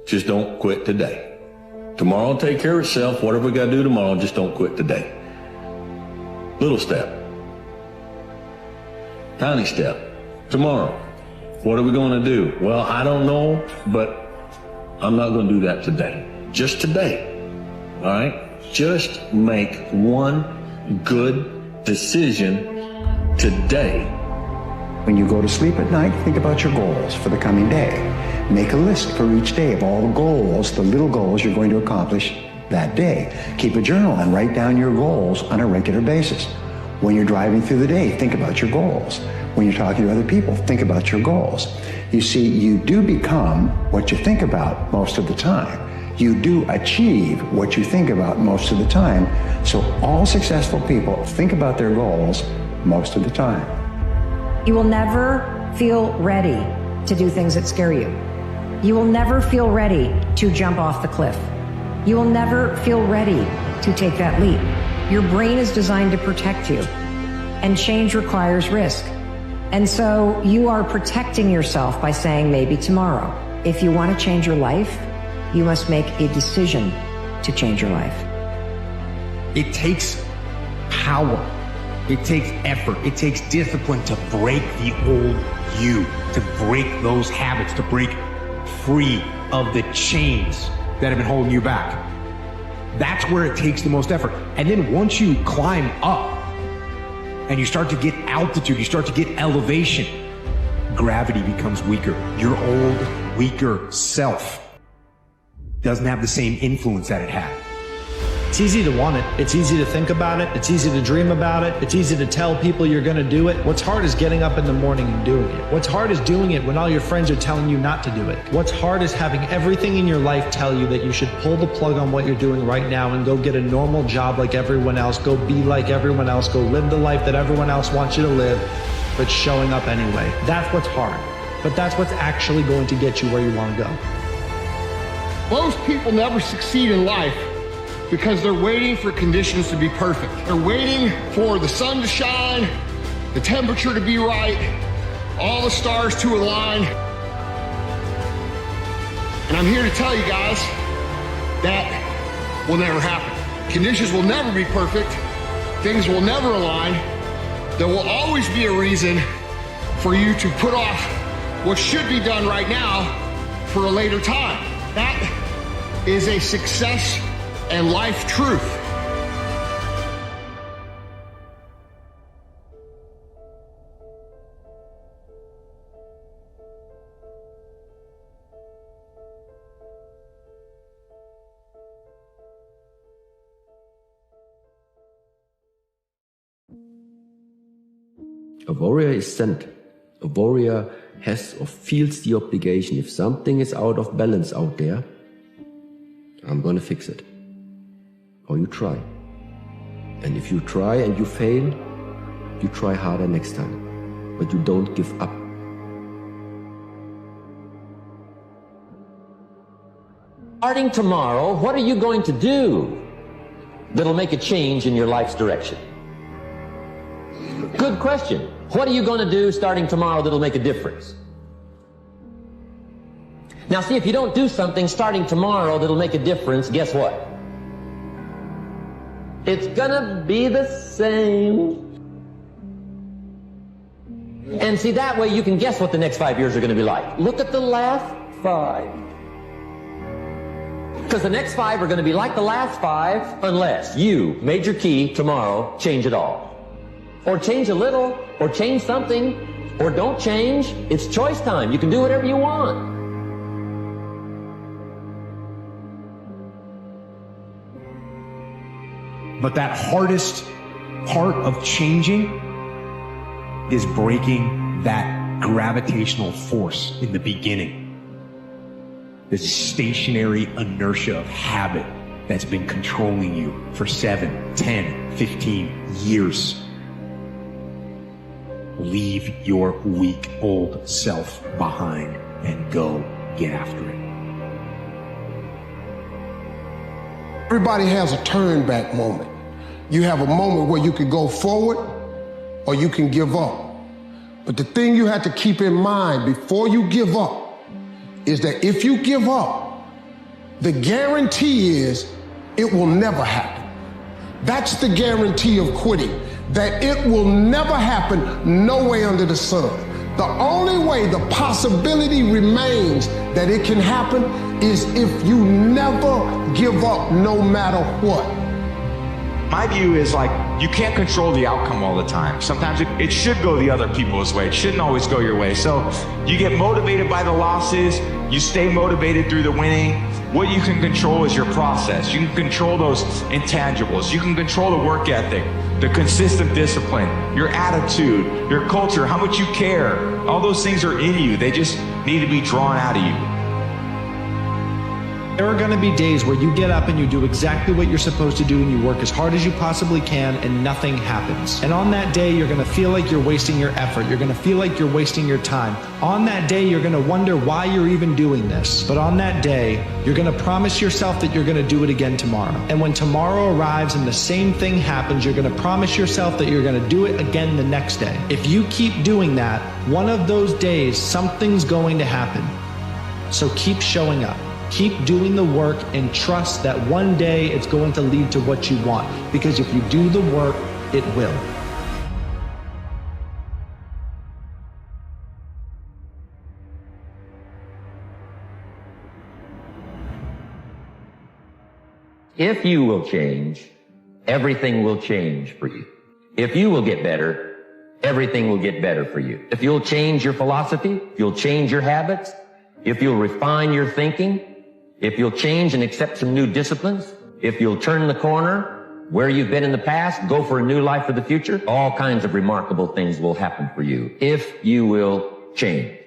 Just don't quit today. Tomorrow will take care of itself. Whatever we got to do tomorrow, just don't quit today. Little step. Tiny step. Tomorrow. What are we going to do? Well, I don't know, but I'm not going to do that today. Just today. All right? Just make one good decision today. When you go to sleep at night, think about your goals for the coming day. Make a list for each day of all the goals, the little goals you're going to accomplish that day. Keep a journal and write down your goals on a regular basis. When you're driving through the day, think about your goals. When you're talking to other people, think about your goals. You see, you do become what you think about most of the time. You do achieve what you think about most of the time. So all successful people think about their goals most of the time. You will never feel ready to do things that scare you. You will never feel ready to jump off the cliff. You will never feel ready to take that leap. Your brain is designed to protect you, and change requires risk. And so you are protecting yourself by saying maybe tomorrow. If you want to change your life, you must make a decision to change your life. It takes power. It takes effort. It takes discipline to break the old you, to break those habits, to break free of the chains that have been holding you back. That's where it takes the most effort. And then once you climb up and you start to get altitude, you start to get elevation, gravity becomes weaker. Your old, weaker self doesn't have the same influence that it had. It's easy to want it. It's easy to think about it. It's easy to dream about it. It's easy to tell people you're going to do it. What's hard is getting up in the morning and doing it. What's hard is doing it when all your friends are telling you not to do it. What's hard is having everything in your life tell you that you should pull the plug on what you're doing right now and go get a normal job like everyone else. Go be like everyone else. Go live the life that everyone else wants you to live, but showing up anyway. That's what's hard. But that's what's actually going to get you where you want to go. Most people never succeed in life because they're waiting for conditions to be perfect. They're waiting for the sun to shine, the temperature to be right, all the stars to align. And I'm here to tell you guys that will never happen. Conditions will never be perfect. Things will never align. There will always be a reason for you to put off what should be done right now for a later time. That is a success and life truth. A warrior is sent. A warrior has or feels the obligation. If something is out of balance out there, I'm gonna fix it. Or you try. And if you try and you fail, you try harder next time. But you don't give up. Starting tomorrow, what are you going to do that'll make a change in your life's direction? Good question. What are you going to do starting tomorrow that'll make a difference? Now see, if you don't do something starting tomorrow that'll make a difference, guess what? It's gonna be the same. And see, that way you can guess what the next 5 years are gonna be like. Look at the last 5. Because the next 5 are gonna be like the last 5 unless you, major key, tomorrow, change it all. Or change a little, or change something, or don't change. It's choice time. You can do whatever you want. But that hardest part of changing is breaking that gravitational force in the beginning. This stationary inertia of habit that's been controlling you for 7, 10, 15 years. Leave your weak old self behind and go get after it. Everybody has a turn back moment. You have a moment where you can go forward or you can give up. But the thing you have to keep in mind before you give up is that if you give up, The guarantee is it will never happen. That's the guarantee of quitting, that it will never happen no way under the sun. The only way the possibility remains that it can happen is if you never give up no matter what. My view is like, you can't control the outcome all the time. Sometimes it should go the other people's way. It shouldn't always go your way. So you get motivated by the losses, you stay motivated through the winning. What you can control is your process. You can control those intangibles. You can control the work ethic, the consistent discipline, your attitude, your culture, how much you care. All those things are in you. They just need to be drawn out of you. There are going to be days where you get up and you do exactly what you're supposed to do and you work as hard as you possibly can and nothing happens. And on that day, you're going to feel like you're wasting your effort. You're going to feel like you're wasting your time. On that day, you're going to wonder why you're even doing this. But on that day, you're going to promise yourself that you're going to do it again tomorrow. And when tomorrow arrives and the same thing happens, you're going to promise yourself that you're going to do it again the next day. If you keep doing that, one of those days, something's going to happen. So keep showing up. Keep doing the work and trust that one day it's going to lead to what you want. Because if you do the work, it will. If you will change, everything will change for you. If you will get better, everything will get better for you. If you'll change your philosophy, if you'll change your habits, if you'll refine your thinking, if you'll change and accept some new disciplines, if you'll turn the corner where you've been in the past, go for a new life for the future, all kinds of remarkable things will happen for you if you will change.